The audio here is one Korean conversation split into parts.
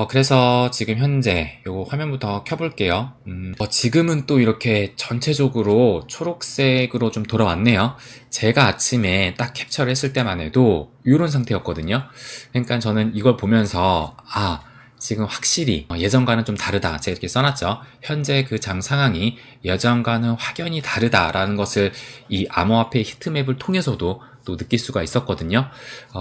그래서 지금 현재 요거 화면부터 켜볼게요. 지금은 또 이렇게 전체적으로 초록색으로 좀 돌아왔네요. 제가 아침에 딱 캡처를 했을 때만 해도 이런 상태였거든요. 그러니까 저는 이걸 보면서 지금 확실히 예전과는 좀 다르다. 제가 이렇게 써놨죠. 현재 그 장 상황이 예전과는 확연히 다르다라는 것을 이 암호화폐 히트맵을 통해서도 또 느낄 수가 있었거든요.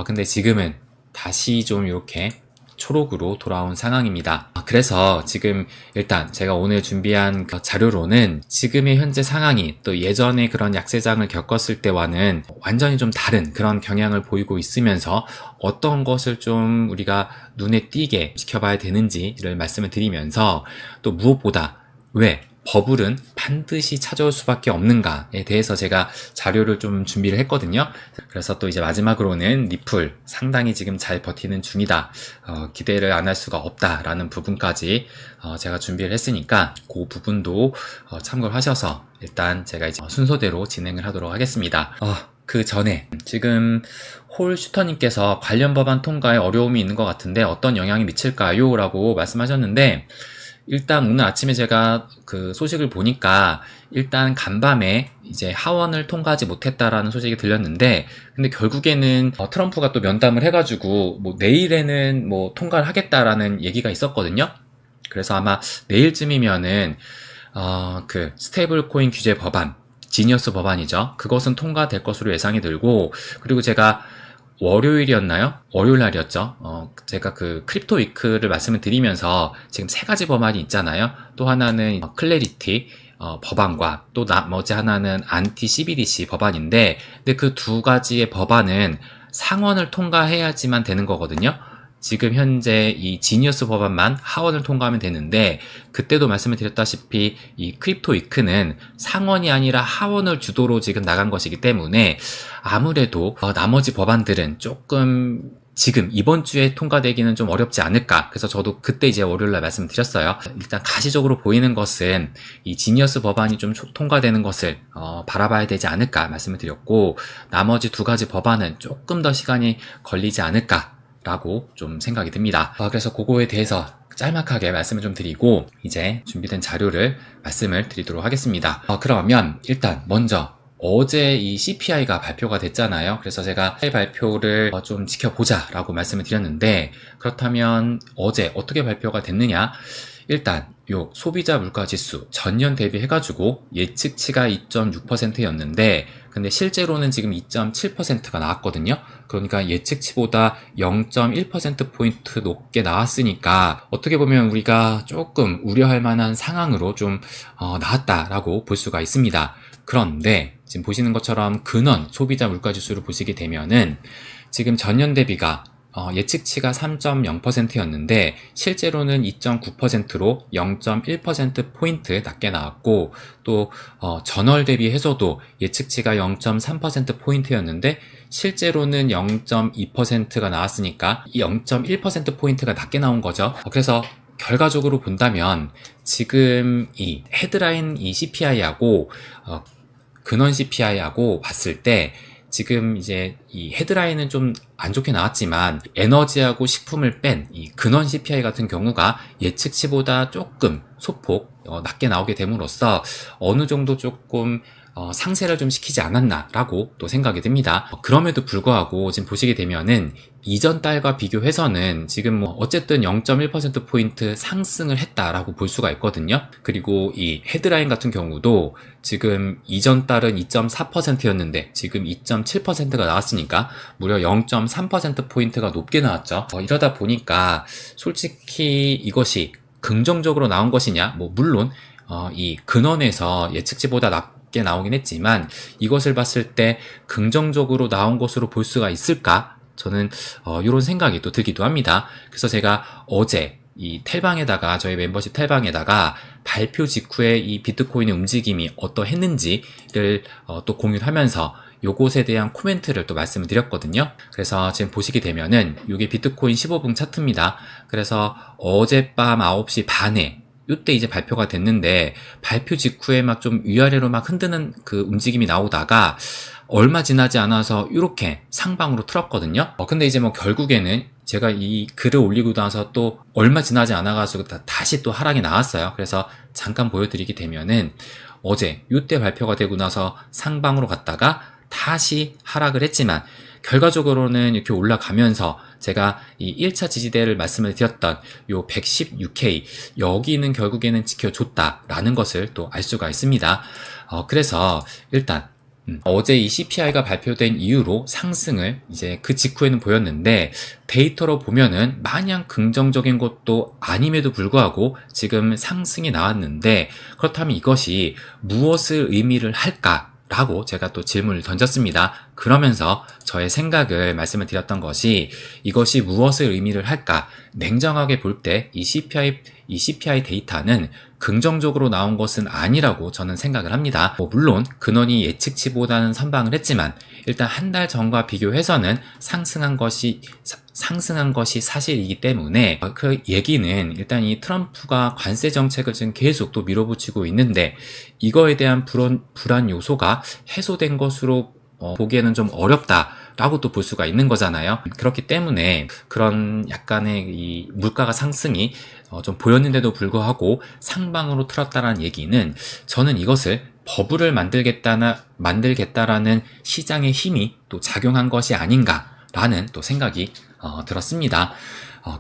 근데 지금은 다시 좀 이렇게 초록으로 돌아온 상황입니다. 그래서 지금 일단 제가 오늘 준비한 자료로는 지금의 현재 상황이 또 예전에 그런 약세장을 겪었을 때와는 완전히 좀 다른 그런 경향을 보이고 있으면서 어떤 것을 좀 우리가 눈에 띄게 지켜봐야 되는지를 말씀을 드리면서 또 무엇보다 왜 버블은 반드시 찾아올 수밖에 없는가에 대해서 제가 자료를 좀 준비를 했거든요. 그래서 또 이제 마지막으로는 리플 상당히 지금 잘 버티는 중이다. 기대를 안 할 수가 없다라는 부분까지 제가 준비를 했으니까 그 부분도 참고를 하셔서 일단 제가 이제 순서대로 진행을 하도록 하겠습니다. 그 전에 지금 홀슈터님께서 관련 법안 통과에 어려움이 있는 것 같은데 어떤 영향이 미칠까요? 라고 말씀하셨는데 일단 오늘 아침에 제가 그 소식을 보니까 일단 간밤에 이제 하원을 통과하지 못했다라는 소식이 들렸는데 근데 결국에는 트럼프가 또 면담을 해가지고 뭐 내일에는 뭐 통과를 하겠다라는 얘기가 있었거든요. 그래서 아마 내일쯤이면은 그 스테이블 코인 규제 법안 지니어스 법안이죠. 그것은 통과될 것으로 예상이 들고 그리고 제가 월요일이었나요? 월요일 날이었죠. 제가 그 크립토 위크를 말씀을 드리면서 지금 세 가지 법안이 있잖아요. 또 하나는 클래리티 법안과 또 나머지 하나는 안티 CBDC 법안인데 근데 그 두 가지의 법안은 상원을 통과해야지만 되는 거거든요. 지금 현재 이 지니어스 법안만 하원을 통과하면 되는데 그때도 말씀을 드렸다시피 이 크립토 위크는 상원이 아니라 하원을 주도로 지금 나간 것이기 때문에 아무래도 나머지 법안들은 조금 지금 이번 주에 통과되기는 좀 어렵지 않을까. 그래서 저도 그때 이제 월요일날 말씀드렸어요. 일단 가시적으로 보이는 것은 이 지니어스 법안이 좀 통과되는 것을 바라봐야 되지 않을까 말씀을 드렸고 나머지 두 가지 법안은 조금 더 시간이 걸리지 않을까 라고 좀 생각이 듭니다. 그래서 그거에 대해서 짤막하게 말씀을 좀 드리고 이제 준비된 자료를 말씀을 드리도록 하겠습니다. 그러면 일단 먼저 어제 이 CPI가 발표가 됐잖아요. 그래서 제가 발표를 좀 지켜보자 라고 말씀을 드렸는데 그렇다면 어제 어떻게 발표가 됐느냐. 일단 요 소비자 물가지수 전년 대비해가지고 예측치가 2.6%였는데 근데 실제로는 지금 2.7%가 나왔거든요. 그러니까 예측치보다 0.1%포인트 높게 나왔으니까 어떻게 보면 우리가 조금 우려할 만한 상황으로 좀 나왔다라고 볼 수가 있습니다. 그런데 지금 보시는 것처럼 근원 소비자 물가지수를 보시게 되면은 지금 전년 대비가 예측치가 3.0%였는데 실제로는 2.9%로 0.1%포인트 낮게 나왔고 또 전월 대비해서도 예측치가 0.3%포인트였는데 실제로는 0.2%가 나왔으니까 이 0.1%포인트가 낮게 나온 거죠. 그래서 결과적으로 본다면 지금 이 헤드라인 이 CPI하고 근원 CPI하고 봤을 때 지금 이제 이 헤드라인은 좀 안 좋게 나왔지만 에너지하고 식품을 뺀 이 근원 CPI 같은 경우가 예측치보다 조금 소폭 낮게 나오게 됨으로써 어느 정도 조금 상쇄를 좀 시키지 않았나라고 또 생각이 듭니다. 그럼에도 불구하고 지금 보시게 되면은 이전 달과 비교해서는 지금 뭐 어쨌든 0.1%포인트 상승을 했다라고 볼 수가 있거든요. 그리고 이 헤드라인 같은 경우도 지금 이전 달은 2.4%였는데 지금 2.7%가 나왔으니까 무려 0.3%포인트가 높게 나왔죠. 이러다 보니까 솔직히 이것이 긍정적으로 나온 것이냐? 뭐 물론 이 근원에서 예측치보다 낮게 나오긴 했지만 이것을 봤을 때 긍정적으로 나온 것으로 볼 수가 있을까? 저는 이런 생각이 또 들기도 합니다. 그래서 제가 어제 이 텔방에다가 저희 멤버십 텔방에다가 발표 직후에 이 비트코인의 움직임이 어떠했는지를 또 공유하면서 요것에 대한 코멘트를 또 말씀을 드렸거든요. 그래서 지금 보시게 되면은 이게 비트코인 15분 차트입니다. 그래서 어젯밤 9시 반에 이때 이제 발표가 됐는데 발표 직후에 막 좀 위아래로 막 흔드는 그 움직임이 나오다가 얼마 지나지 않아서 이렇게 상방으로 틀었거든요. 근데 이제 뭐 결국에는 제가 이 글을 올리고 나서 또 얼마 지나지 않아가지고 다시 또 하락이 나왔어요. 그래서 잠깐 보여드리게 되면은 어제 이때 발표가 되고 나서 상방으로 갔다가 다시 하락을 했지만 결과적으로는 이렇게 올라가면서 제가 이 1차 지지대를 말씀을 드렸던 요 116K 여기는 결국에는 지켜줬다라는 것을 또 알 수가 있습니다. 그래서 일단 어제 이 CPI가 발표된 이후로 상승을 이제 그 직후에는 보였는데 데이터로 보면은 마냥 긍정적인 것도 아님에도 불구하고 지금 상승이 나왔는데 그렇다면 이것이 무엇을 의미를 할까? 라고 제가 또 질문을 던졌습니다. 그러면서 저의 생각을 말씀을 드렸던 것이 이것이 무엇을 의미를 할까? 냉정하게 볼 때 이 CPI 데이터는 긍정적으로 나온 것은 아니라고 저는 생각을 합니다. 물론 근원이 예측치보다는 선방을 했지만 일단 한 달 전과 비교해서는 상승한 것이 사실이기 때문에 그 얘기는 일단 이 트럼프가 관세 정책을 지금 계속 또 밀어붙이고 있는데 이거에 대한 불안 요소가 해소된 것으로 보기에는 좀 어렵다라고 또 볼 수가 있는 거잖아요. 그렇기 때문에 그런 약간의 이 물가가 상승이 좀 보였는데도 불구하고 상방으로 틀었다라는 얘기는 저는 이것을 버블을 만들겠다라는 시장의 힘이 또 작용한 것이 아닌가라는 또 생각이 들었습니다.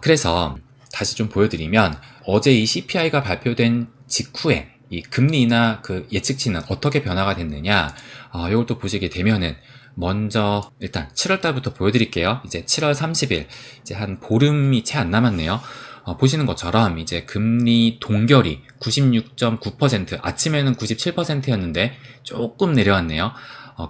그래서 다시 좀 보여드리면 어제 이 CPI가 발표된 직후에 이 금리 인하 그 예측치는 어떻게 변화가 됐느냐 이걸 또 보시게 되면은 먼저 일단 7월달부터 보여드릴게요. 이제 7월 30일 이제 한 보름이 채 안 남았네요. 보시는 것처럼 이제 금리 동결이 96.9% 아침에는 97%였는데 조금 내려왔네요.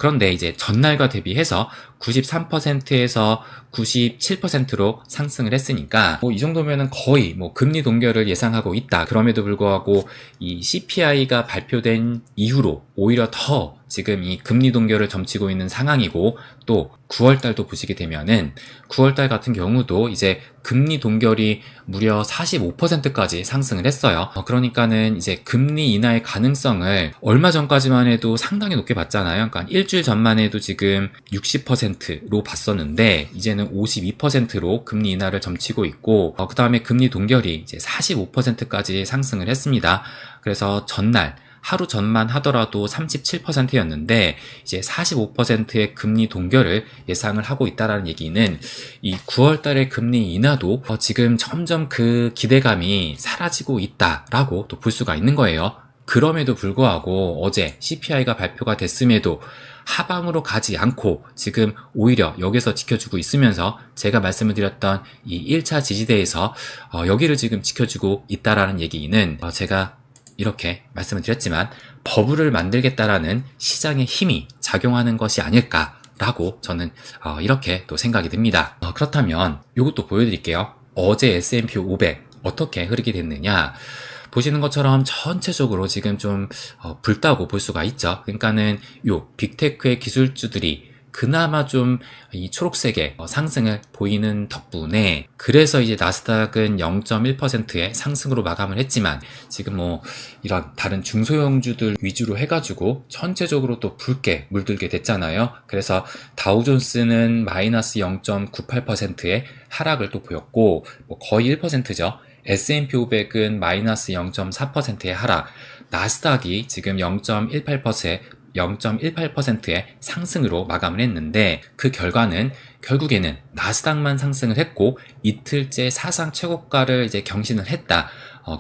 그런데 이제 전날과 대비해서 93%에서 97%로 상승을 했으니까 이 정도면은 거의 금리 동결을 예상하고 있다. 그럼에도 불구하고 이 CPI가 발표된 이후로 오히려 더 지금 이 금리 동결을 점치고 있는 상황이고 또 9월달도 보시게 되면은 9월달 같은 경우도 이제 금리 동결이 무려 45%까지 상승을 했어요. 그러니까는 이제 금리 인하의 가능성을 얼마 전까지만 해도 상당히 높게 봤잖아요. 그러니까 일주일 전만 해도 지금 60%로 봤었는데 이제는 52%로 금리 인하를 점치고 있고 그 다음에 금리 동결이 이제 45%까지 상승을 했습니다. 그래서 전날 하루 전만 하더라도 37%였는데 이제 45%의 금리 동결을 예상을 하고 있다라는 얘기는 이 9월 달의 금리 인하도 지금 점점 그 기대감이 사라지고 있다라고 또 볼 수가 있는 거예요. 그럼에도 불구하고 어제 CPI가 발표가 됐음에도 하방으로 가지 않고 지금 오히려 여기서 지켜주고 있으면서 제가 말씀을 드렸던 이 1차 지지대에서 여기를 지금 지켜주고 있다라는 얘기는 제가 이렇게 말씀을 드렸지만 버블을 만들겠다라는 시장의 힘이 작용하는 것이 아닐까라고 저는 이렇게 또 생각이 듭니다. 그렇다면 이것도 보여드릴게요. 어제 S&P 500 어떻게 흐르게 됐느냐 보시는 것처럼 전체적으로 지금 좀 붉다고 볼 수가 있죠. 그러니까는 요 빅테크의 기술주들이 그나마 좀 이 초록색의 상승을 보이는 덕분에 그래서 이제 나스닥은 0.1%의 상승으로 마감을 했지만 지금 이런 다른 중소형주들 위주로 해가지고 전체적으로 또 붉게 물들게 됐잖아요. 그래서 다우존스는 마이너스 0.98%의 하락을 또 보였고 거의 1%죠. S&P 500은 마이너스 0.4%의 하락, 나스닥이 지금 0.18%의 상승으로 마감을 했는데 그 결과는 결국에는 나스닥만 상승을 했고 이틀째 사상 최고가를 이제 경신을 했다.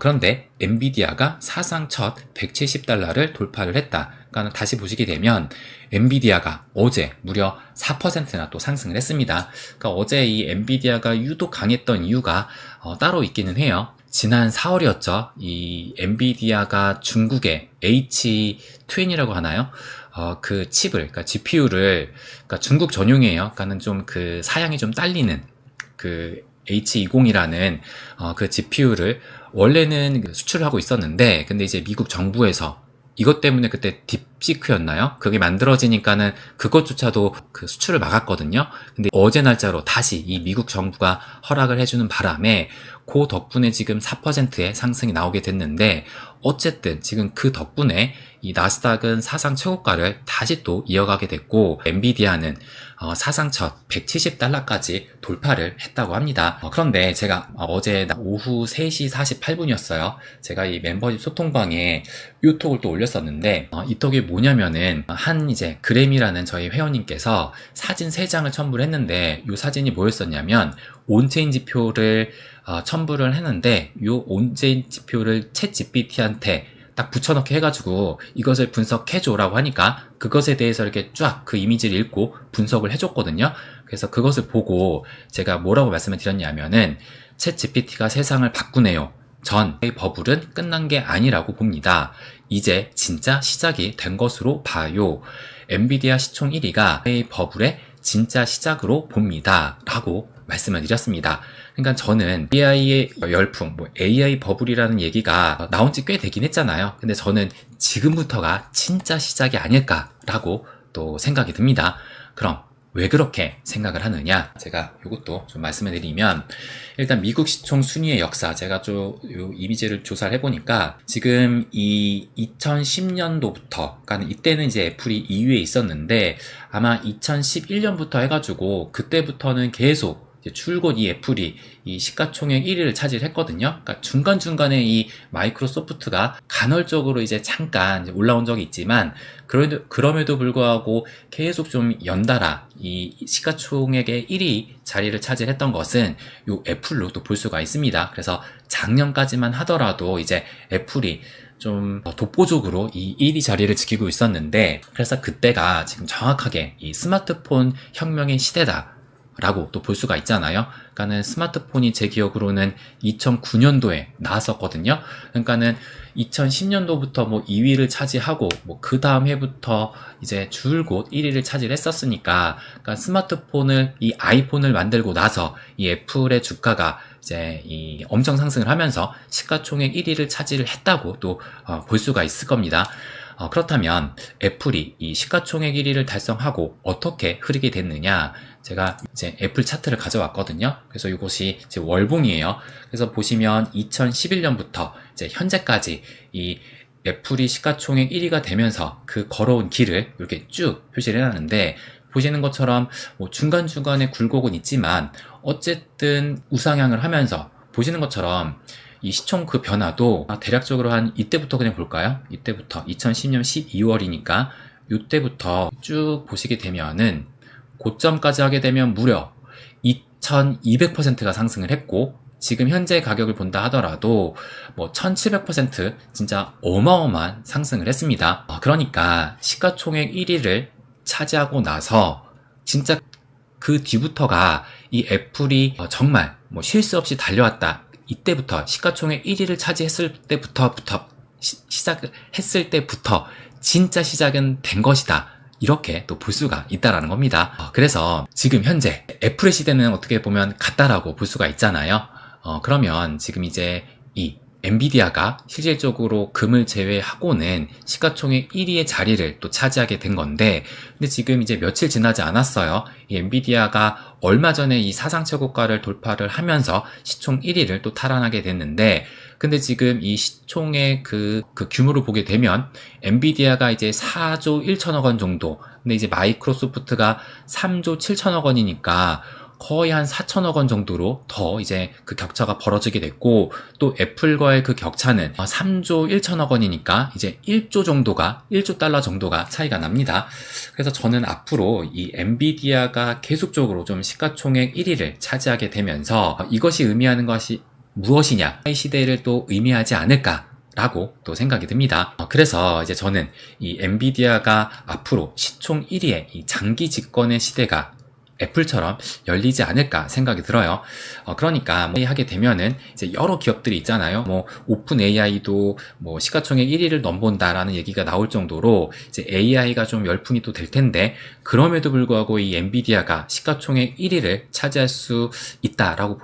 그런데 엔비디아가 사상 첫 170달러를 돌파를 했다. 그러니까 다시 보시게 되면 엔비디아가 어제 무려 4%나 또 상승을 했습니다. 그러니까 어제 이 엔비디아가 유독 강했던 이유가 따로 있기는 해요. 지난 4월이었죠. 이 엔비디아가 중국의 H20이라고 하나요? 그 칩을, 그러니까 GPU를, 그러니까 중국 전용이에요. 그러니까는 좀 그 사양이 좀 딸리는 그 H20이라는 그 GPU를 원래는 수출을 하고 있었는데, 근데 이제 미국 정부에서 이것 때문에 그때 딥시크였나요? 그게 만들어지니까는 그것조차도 그 수출을 막았거든요. 근데 어제 날짜로 다시 이 미국 정부가 허락을 해주는 바람에 그 덕분에 지금 4%의 상승이 나오게 됐는데 어쨌든 지금 그 덕분에 이 나스닥은 사상 최고가를 다시 또 이어가게 됐고, 엔비디아는 사상 첫 $170까지 돌파를 했다고 합니다. 그런데 제가 어제 오후 3시 48분이었어요. 제가 이 멤버십 소통방에 이 톡을 또 올렸었는데, 이 톡이 뭐냐면은 한 이제 그램이라는 저희 회원님께서 사진 3장을 첨부를 했는데, 이 사진이 뭐였었냐면 온체인 지표를 첨부를 했는데, 이 온체인 지표를 챗 GPT한테 딱 붙여넣기 해가지고 이것을 분석해줘라고 하니까 그것에 대해서 이렇게 쫙 그 이미지를 읽고 분석을 해줬거든요. 그래서 그것을 보고 제가 뭐라고 말씀을 드렸냐면은 챗 GPT가 세상을 바꾸네요. 전의 버블은 끝난 게 아니라고 봅니다. 이제 진짜 시작이 된 것으로 봐요. 엔비디아 시총 1위가 의 버블의 진짜 시작으로 봅니다. 라고 말씀을 드렸습니다. 그러니까 저는 AI의 열풍, AI 버블이라는 얘기가 나온 지 꽤 되긴 했잖아요. 근데 저는 지금부터가 진짜 시작이 아닐까라고 또 생각이 듭니다. 그럼 왜 그렇게 생각을 하느냐? 제가 이것도 좀 말씀을 드리면, 일단 미국 시총 순위의 역사, 제가 좀 요 이미지를 조사를 해보니까 지금 이 2010년도부터, 그러니까 이때는 이제 애플이 2위에 있었는데 아마 2011년부터 해가지고 그때부터는 계속 줄곧 이 애플이 이 시가총액 1위를 차지했거든요. 그러니까 중간중간에 이 마이크로소프트가 간헐적으로 이제 잠깐 이제 올라온 적이 있지만, 그럼에도 불구하고 계속 좀 연달아 이 시가총액의 1위 자리를 차지했던 것은 요 애플로 또 볼 수가 있습니다. 그래서 작년까지만 하더라도 이제 애플이 좀 독보적으로 이 1위 자리를 지키고 있었는데, 그래서 그때가 지금 정확하게 이 스마트폰 혁명의 시대다 라고 또 볼 수가 있잖아요. 그러니까는 스마트폰이 제 기억으로는 2009년도에 나왔었거든요. 그러니까는 2010년도부터 뭐 2위를 차지하고 뭐 그 다음 해부터 이제 줄곧 1위를 차지했었으니까, 그러니까 스마트폰을 이 아이폰을 만들고 나서 이 애플의 주가가 이제 이 엄청 상승을 하면서 시가총액 1위를 차지를 했다고 또 볼 수가 있을 겁니다. 그렇다면 애플이 이 시가총액 1위를 달성하고 어떻게 흐르게 됐느냐? 제가 이제 애플 차트를 가져왔거든요. 그래서 이것이 이제 월봉이에요. 그래서 보시면 2011년부터 이제 현재까지 이 애플이 시가총액 1위가 되면서 그 걸어온 길을 이렇게 쭉 표시를 해놨는데, 보시는 것처럼 뭐 중간중간에 굴곡은 있지만 어쨌든 우상향을 하면서, 보시는 것처럼 이 시총 그 변화도 대략적으로 한 이때부터 그냥 볼까요? 이때부터 2010년 12월이니까 이때부터 쭉 보시게 되면은 고점까지 하게 되면 무려 2200%가 상승을 했고, 지금 현재 가격을 본다 하더라도 뭐 1700% 진짜 어마어마한 상승을 했습니다. 그러니까 시가총액 1위를 차지하고 나서 진짜 그 뒤부터가 이 애플이 정말 뭐 쉴 새 없이 달려왔다. 이때부터 시가총액 1위를 차지했을 때부터 시작을 했을 때부터 진짜 시작은 된 것이다. 이렇게 또 볼 수가 있다라는 겁니다. 그래서 지금 현재 애플의 시대는 어떻게 보면 같다라고 볼 수가 있잖아요. 그러면 지금 이제 이 엔비디아가 실질적으로 금을 제외하고는 시가총액 1위의 자리를 또 차지하게 된 건데, 근데 지금 이제 며칠 지나지 않았어요. 이 엔비디아가 얼마 전에 이 사상 최고가를 돌파를 하면서 시총 1위를 또 탈환하게 됐는데, 근데 지금 이 시총의 그 규모를 보게 되면 엔비디아가 이제 4조 1천억 원 정도, 근데 이제 마이크로소프트가 3조 7천억 원이니까 거의 한 4천억 원 정도로 더 이제 그 격차가 벌어지게 됐고, 또 애플과의 그 격차는 3조 1천억 원이니까 이제 1조 달러 정도가 차이가 납니다. 그래서 저는 앞으로 이 엔비디아가 계속적으로 좀 시가총액 1위를 차지하게 되면서 이것이 의미하는 것이 무엇이냐, 이 시대를 또 의미하지 않을까 라고 또 생각이 듭니다. 그래서 이제 저는 이 엔비디아가 앞으로 시총 1위의 이 장기 집권의 시대가 애플처럼 열리지 않을까 생각이 들어요. 그러니까 뭐 하게 되면은 이제 여러 기업들이 있잖아요. 뭐 오픈 AI도 뭐 시가총액 1위를 넘본다라는 얘기가 나올 정도로 이제 AI가 좀 열풍이 또 될 텐데, 그럼에도 불구하고 이 엔비디아가 시가총액 1위를 차지할 수 있다라고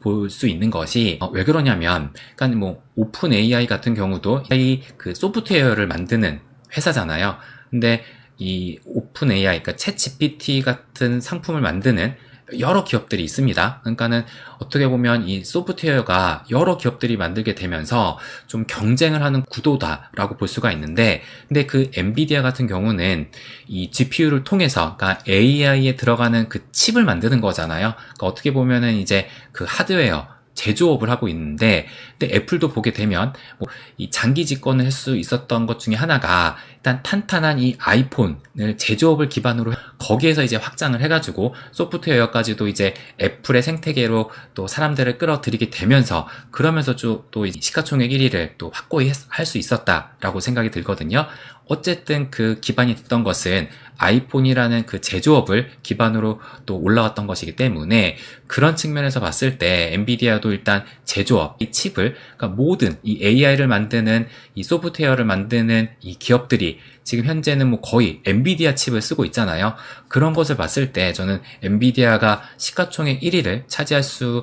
볼 수 있는 것이 왜 그러냐면, 그러니까 뭐 오픈 AI 같은 경우도 AI 그 소프트웨어를 만드는 회사잖아요. 근데 이 오픈 AI, 그러니까 챗 GPT 같은 상품을 만드는 여러 기업들이 있습니다. 그러니까는 어떻게 보면 이 소프트웨어가 여러 기업들이 만들게 되면서 좀 경쟁을 하는 구도다라고 볼 수가 있는데, 근데 그 엔비디아 같은 경우는 이 GPU를 통해서, 그러니까 AI에 들어가는 그 칩을 만드는 거잖아요. 그러니까 어떻게 보면은 이제 그 하드웨어 제조업을 하고 있는데, 근데 애플도 보게 되면 뭐 이 장기 집권을 할 수 있었던 것 중에 하나가 일단 탄탄한 이 아이폰을 제조업을 기반으로 거기에서 이제 확장을 해가지고 소프트웨어까지도 이제 애플의 생태계로 또 사람들을 끌어들이게 되면서, 그러면서 또 시가총액 1위를 또 확고히 할 수 있었다라고 생각이 들거든요. 어쨌든 그 기반이 됐던 것은 아이폰이라는 그 제조업을 기반으로 또 올라왔던 것이기 때문에, 그런 측면에서 봤을 때 엔비디아도 일단 제조업, 이 칩을, 그러니까 모든 이 AI를 만드는 이 소프트웨어를 만드는 이 기업들이 지금 현재는 뭐 거의 엔비디아 칩을 쓰고 있잖아요. 그런 것을 봤을 때 저는 엔비디아가 시가총액 1위를 차지할 수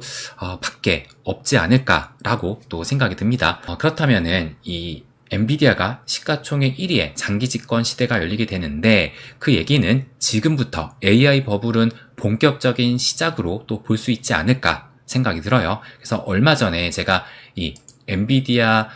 밖에 없지 않을까라고 또 생각이 듭니다. 그렇다면은 이 엔비디아가 시가총액 1위의 장기 집권 시대가 열리게 되는데, 그 얘기는 지금부터 AI 버블은 본격적인 시작으로 또 볼 수 있지 않을까 생각이 들어요. 그래서 얼마 전에 제가 이 엔비디아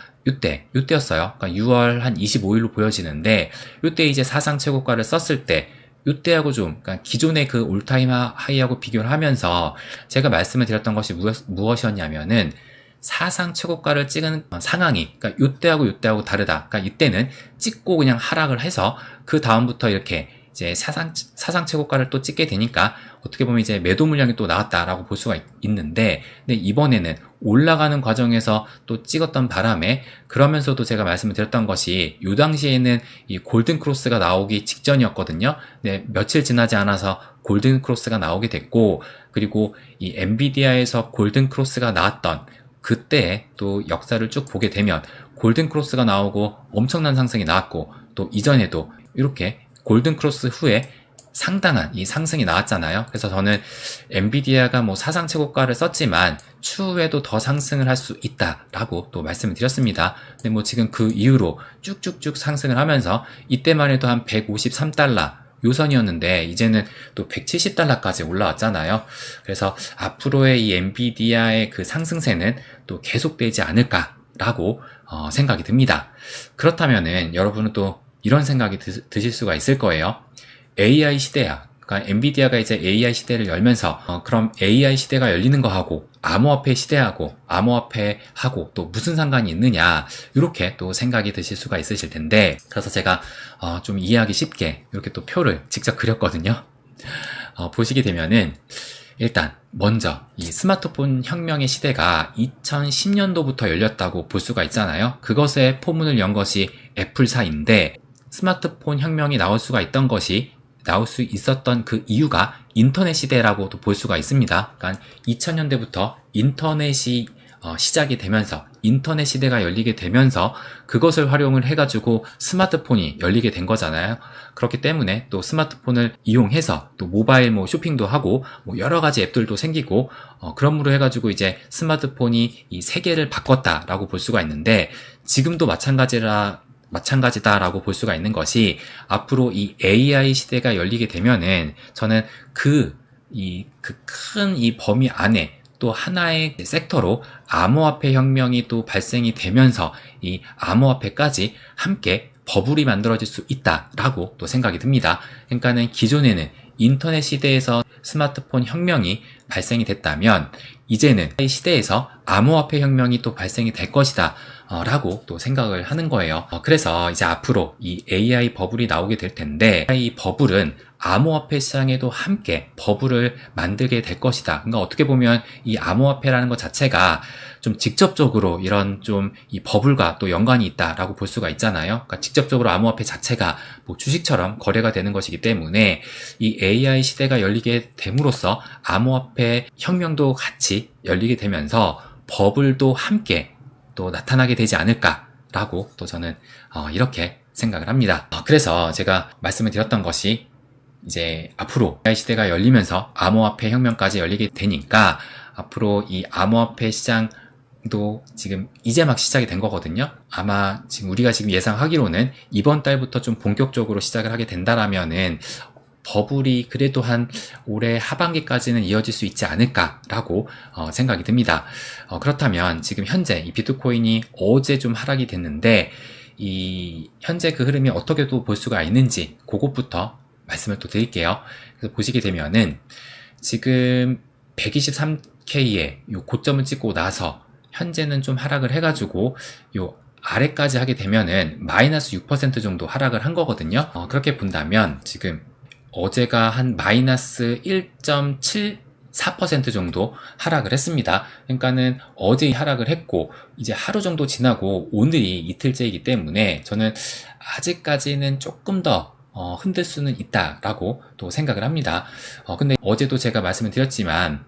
요때였어요. 그러니까 6월 한 25일로 보여지는데, 요때 이제 사상 최고가를 썼을 때 요때하고 좀, 그러니까 기존의 그 올타임 하이하고 비교를 하면서 제가 말씀을 드렸던 것이 무엇이었냐면은, 사상 최고가를 찍은 상황이, 그러니까 요때하고 다르다. 그러니까 이때는 찍고 그냥 하락을 해서 그 다음부터 이렇게 이제 사상 최고가를 또 찍게 되니까 어떻게 보면 이제 매도 물량이 또 나왔다라고 볼 수가 있는데, 근데 이번에는 올라가는 과정에서 또 찍었던 바람에, 그러면서도 제가 말씀을 드렸던 것이 요 당시에는 이 골든 크로스가 나오기 직전이었거든요. 근데 며칠 지나지 않아서 골든 크로스가 나오게 됐고, 그리고 이 엔비디아에서 골든 크로스가 나왔던 그때 또 역사를 쭉 보게 되면 골든 크로스가 나오고 엄청난 상승이 나왔고, 또 이전에도 이렇게 골든 크로스 후에 상당한 이 상승이 나왔잖아요. 그래서 저는 엔비디아가 뭐 사상 최고가를 썼지만 추후에도 더 상승을 할 수 있다라고 또 말씀을 드렸습니다. 근데 뭐 지금 그 이후로 쭉쭉쭉 상승을 하면서 이때만 해도 한 153달러 요선이었는데 이제는 또 170달러까지 올라왔잖아요. 그래서 앞으로의 이 엔비디아의 그 상승세는 또 계속되지 않을까라고 생각이 듭니다. 그렇다면은 여러분은 또 이런 생각이 드실 수가 있을 거예요. AI 시대야. 그러니까 엔비디아가 이제 AI 시대를 열면서 그럼 AI 시대가 열리는 거하고 암호화폐 시대하고 암호화폐하고 또 무슨 상관이 있느냐, 이렇게 또 생각이 드실 수가 있으실 텐데, 그래서 제가 좀 이해하기 쉽게 이렇게 또 표를 직접 그렸거든요. 보시게 되면은 일단 먼저 이 스마트폰 혁명의 시대가 2010년도부터 열렸다고 볼 수가 있잖아요. 그것에 포문을 연 것이 애플사인데, 스마트폰 혁명이 나올 수 있었던 그 이유가 인터넷 시대라고도 볼 수가 있습니다. 그러니까 2000년대부터 인터넷이 시작이 되면서, 인터넷 시대가 열리게 되면서 그것을 활용을 해가지고 스마트폰이 열리게 된 거잖아요. 그렇기 때문에 또 스마트폰을 이용해서 또 모바일 뭐 쇼핑도 하고 뭐 여러 가지 앱들도 생기고 그러므로 해가지고 이제 스마트폰이 이 세계를 바꿨다라고 볼 수가 있는데, 지금도 마찬가지다라고 볼 수가 있는 것이, 앞으로 이 AI 시대가 열리게 되면은 저는 그 큰 이 범위 안에 또 하나의 섹터로 암호화폐 혁명이 또 발생이 되면서 이 암호화폐까지 함께 버블이 만들어질 수 있다라고 또 생각이 듭니다. 그러니까는 기존에는 인터넷 시대에서 스마트폰 혁명이 발생이 됐다면, 이제는 이 시대에서 암호화폐 혁명이 또 발생이 될 것이다 라고 또 생각을 하는 거예요. 그래서 이제 앞으로 이 AI 버블이 나오게 될 텐데, 이 버블은 암호화폐 시장에도 함께 버블을 만들게 될 것이다. 그러니까 어떻게 보면 이 암호화폐라는 것 자체가 좀 직접적으로 이런 좀 이 버블과 또 연관이 있다라고 볼 수가 있잖아요. 그러니까 직접적으로 암호화폐 자체가 뭐 주식처럼 거래가 되는 것이기 때문에 이 AI 시대가 열리게 됨으로써 암호화폐 혁명도 같이 열리게 되면서 버블도 함께 또 나타나게 되지 않을까라고 또 저는 이렇게 생각을 합니다. 그래서 제가 말씀을 드렸던 것이, 이제 앞으로 AI 시대가 열리면서 암호화폐 혁명까지 열리게 되니까 앞으로 이 암호화폐 시장도 지금 이제 막 시작이 된 거거든요. 아마 지금 우리가 지금 예상하기로는 이번 달부터 좀 본격적으로 시작을 하게 된다라면은 버블이 그래도 한 올해 하반기까지는 이어질 수 있지 않을까라고 생각이 듭니다. 그렇다면 지금 현재 이 비트코인이 어제 좀 하락이 됐는데 이 현재 그 흐름이 어떻게 또 볼 수가 있는지 그것부터 말씀을 또 드릴게요. 그래서 보시게 되면은 지금 123K의 요 고점을 찍고 나서 현재는 좀 하락을 해가지고 요 아래까지 하게 되면은 마이너스 6% 정도 하락을 한 거거든요. 그렇게 본다면 지금 어제가 한 마이너스 1.74% 정도 하락을 했습니다. 그러니까는 어제 하락을 했고 이제 하루 정도 지나고 오늘이 이틀째이기 때문에 저는 아직까지는 조금 더 흔들 수는 있다라고 또 생각을 합니다. 근데 어제도 제가 말씀을 드렸지만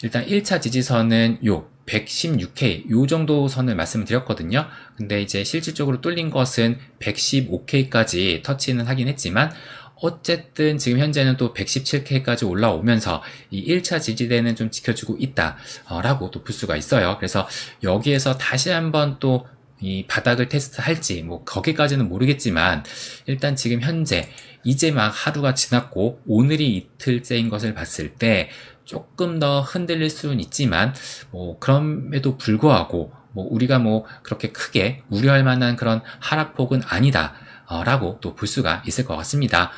일단 1차 지지선은 요 116K 요 정도 선을 말씀을 드렸거든요. 근데 이제 실질적으로 뚫린 것은 115K까지 터치는 하긴 했지만 어쨌든 지금 현재는 또 117K까지 올라오면서 이 1차 지지대는 좀 지켜주고 있다 라고 또 볼 수가 있어요. 그래서 여기에서 다시 한번 또 이 바닥을 테스트 할지 뭐 거기까지는 모르겠지만 일단 지금 현재 이제 막 하루가 지났고 오늘이 이틀째인 것을 봤을 때 조금 더 흔들릴 수는 있지만 뭐 그럼에도 불구하고 뭐 우리가 뭐 그렇게 크게 우려할 만한 그런 하락폭은 아니다 라고 또 볼 수가 있을 것 같습니다.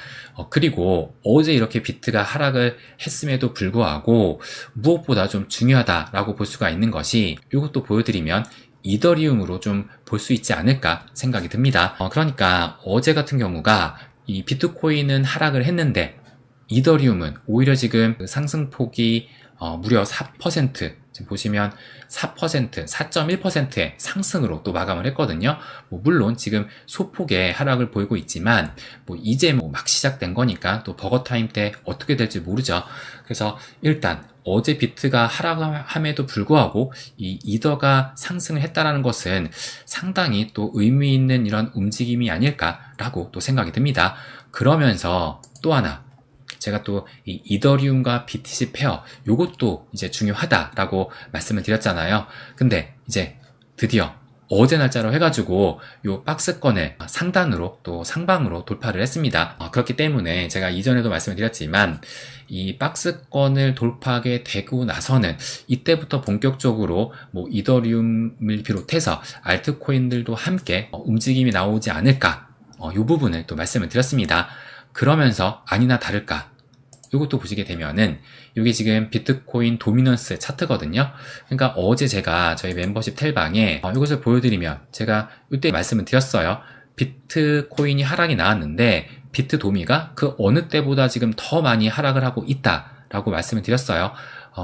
그리고 어제 이렇게 비트가 하락을 했음에도 불구하고 무엇보다 좀 중요하다라고 볼 수가 있는 것이 이것도 보여드리면 이더리움으로 좀 볼 수 있지 않을까 생각이 듭니다. 그러니까 어제 같은 경우가 이 비트코인은 하락을 했는데 이더리움은 오히려 지금 상승폭이 무려 4%, 지금 보시면 4%, 4.1%의 상승으로 또 마감을 했거든요. 뭐 물론 지금 소폭의 하락을 보이고 있지만 뭐 이제 뭐 막 시작된 거니까 또 버거타임 때 어떻게 될지 모르죠. 그래서 일단 어제 비트가 하락함에도 불구하고 이 이더가 상승을 했다라는 것은 상당히 또 의미 있는 이런 움직임이 아닐까라고 또 생각이 듭니다. 그러면서 또 하나 제가 또 이 이더리움과 BTC 페어 요것도 이제 중요하다라고 말씀을 드렸잖아요. 근데 이제 드디어 어제 날짜로 해가지고 요 박스권을 상단으로 또 상방으로 돌파를 했습니다. 그렇기 때문에 제가 이전에도 말씀을 드렸지만 이 박스권을 돌파하게 되고 나서는 이때부터 본격적으로 뭐 이더리움을 비롯해서 알트코인들도 함께 움직임이 나오지 않을까 요 부분을 또 말씀을 드렸습니다. 그러면서 아니나 다를까 이것도 보시게 되면은 이게 지금 비트코인 도미넌스 차트거든요. 그러니까 어제 제가 저희 멤버십 텔방에 이것을 보여드리면 제가 이때 말씀을 드렸어요. 비트코인이 하락이 나왔는데 비트 도미가 그 어느 때보다 지금 더 많이 하락을 하고 있다라고 말씀을 드렸어요.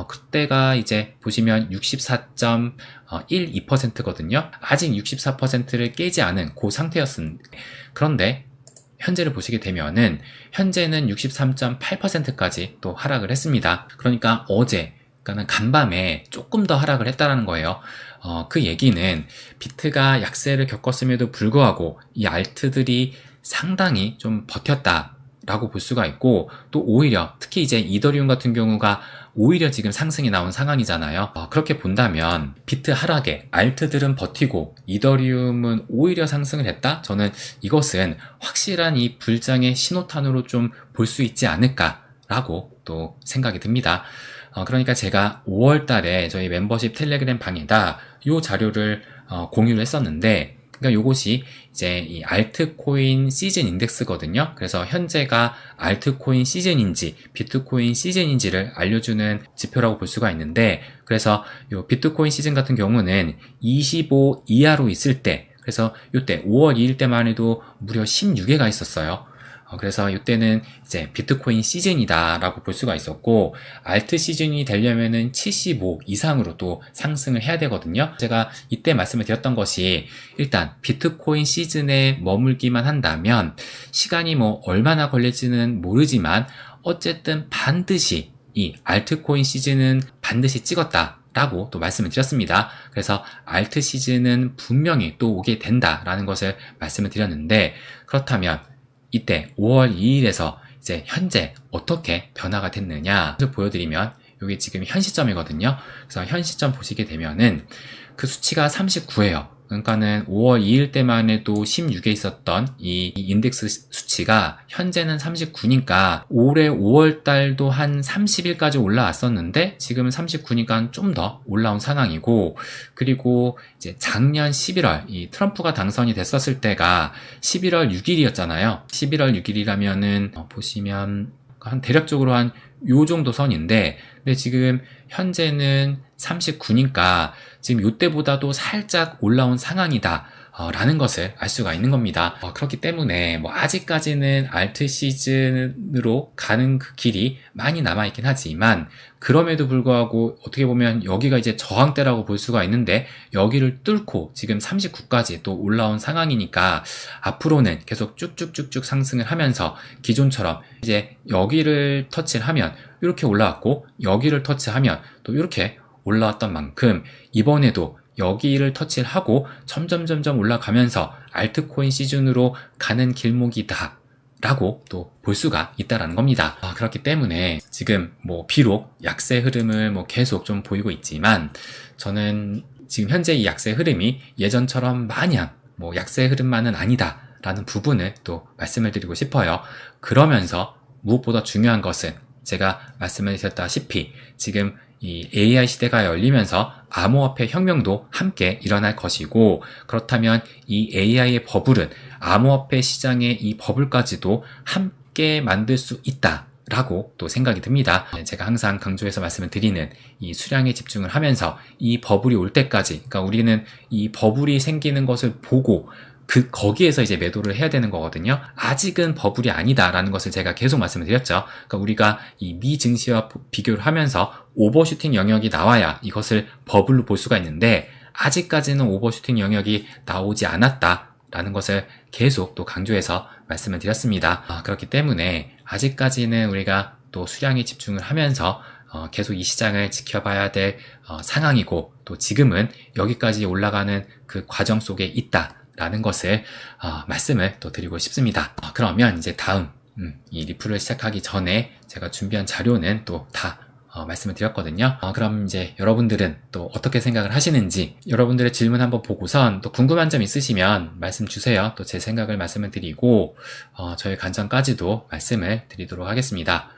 그때가 이제 보시면 64.12%거든요. 아직 64%를 깨지 않은 그 상태였습니다. 그런데 현재를 보시게 되면은 현재는 63.8%까지 또 하락을 했습니다. 그러니까 어제 그러니까는 간밤에 조금 더 하락을 했다라는 거예요. 그 얘기는 비트가 약세를 겪었음에도 불구하고 이 알트들이 상당히 좀 버텼다라고 볼 수가 있고 또 오히려 특히 이제 이더리움 같은 경우가 오히려 지금 상승이 나온 상황이잖아요. 그렇게 본다면 비트 하락에 알트들은 버티고 이더리움은 오히려 상승을 했다? 저는 이것은 확실한 이 불장의 신호탄으로 좀 볼 수 있지 않을까라고 또 생각이 듭니다. 그러니까 제가 5월 달에 저희 멤버십 텔레그램 방에다 이 자료를 공유를 했었는데 그러니까 요것이 이제 이 알트코인 시즌 인덱스거든요. 그래서 현재가 알트코인 시즌인지 비트코인 시즌인지를 알려주는 지표라고 볼 수가 있는데 그래서 요 비트코인 시즌 같은 경우는 25 이하로 있을 때 그래서 요때 5월 2일 때만 해도 무려 16회가 있었어요. 그래서 이때는 이제 비트코인 시즌이다 라고 볼 수가 있었고 알트 시즌이 되려면은 75 이상으로 또 상승을 해야 되거든요. 제가 이때 말씀을 드렸던 것이 일단 비트코인 시즌에 머물기만 한다면 시간이 뭐 얼마나 걸릴지는 모르지만 어쨌든 반드시 이 알트코인 시즌은 반드시 찍었다 라고 또 말씀을 드렸습니다. 그래서 알트 시즌은 분명히 또 오게 된다라는 것을 말씀을 드렸는데 그렇다면 이때 5월 2일에서 이제 현재 어떻게 변화가 됐느냐를 보여드리면 이게 지금 현 시점이거든요. 그래서 현 시점 보시게 되면은 그 수치가 39예요. 그러니까는 5월 2일 때만 해도 16에 있었던 이 인덱스 수치가 현재는 39니까 올해 5월 달도 한 30일까지 올라왔었는데 지금은 39니까 좀 더 올라온 상황이고, 그리고 이제 작년 11월 이 트럼프가 당선이 됐었을 때가 11월 6일이었잖아요. 11월 6일이라면은 보시면 한 대략적으로 한 요 정도 선인데, 근데 지금 현재는 39니까 지금 요때보다도 살짝 올라온 상황이다 라는 것을 알 수가 있는 겁니다. 그렇기 때문에 뭐 아직까지는 알트 시즌으로 가는 그 길이 많이 남아있긴 하지만, 그럼에도 불구하고 어떻게 보면 여기가 이제 저항대라고 볼 수가 있는데 여기를 뚫고 지금 39까지 또 올라온 상황이니까 앞으로는 계속 쭉쭉쭉쭉 상승을 하면서 기존처럼 이제 여기를 터치를 하면 이렇게 올라왔고, 여기를 터치하면 또 이렇게 올라왔던 만큼 이번에도 여기를 터치를 하고 점점 올라가면서 알트코인 시즌으로 가는 길목이다 라고 또 볼 수가 있다라는 겁니다. 그렇기 때문에 지금 뭐 비록 약세 흐름을 뭐 계속 좀 보이고 있지만, 저는 지금 현재 이 약세 흐름이 예전처럼 마냥 뭐 약세 흐름만은 아니다 라는 부분을 또 말씀을 드리고 싶어요. 그러면서 무엇보다 중요한 것은 제가 말씀을 드렸다시피 지금 이 AI 시대가 열리면서 암호화폐 혁명도 함께 일어날 것이고, 그렇다면 이 AI의 버블은 암호화폐 시장의 이 버블까지도 함께 만들 수 있다 라고 또 생각이 듭니다. 제가 항상 강조해서 말씀을 드리는 이 수량에 집중을 하면서 이 버블이 올 때까지, 그러니까 우리는 이 버블이 생기는 것을 보고 거기에서 이제 매도를 해야 되는 거거든요. 아직은 버블이 아니다라는 것을 제가 계속 말씀을 드렸죠. 그러니까 우리가 이 미 증시와 비교를 하면서 오버슈팅 영역이 나와야 이것을 버블로 볼 수가 있는데, 아직까지는 오버슈팅 영역이 나오지 않았다라는 것을 계속 또 강조해서 말씀을 드렸습니다. 그렇기 때문에 아직까지는 우리가 또 수량에 집중을 하면서 계속 이 시장을 지켜봐야 될 상황이고, 또 지금은 여기까지 올라가는 그 과정 속에 있다 라는 것을 말씀을 또 드리고 싶습니다. 그러면 이제 다음 이 리플을 시작하기 전에 제가 준비한 자료는 또 다 말씀을 드렸거든요. 그럼 이제 여러분들은 또 어떻게 생각을 하시는지, 여러분들의 질문 한번 보고선 또 궁금한 점 있으시면 말씀 주세요. 또 제 생각을 말씀을 드리고 저의 관점까지도 말씀을 드리도록 하겠습니다.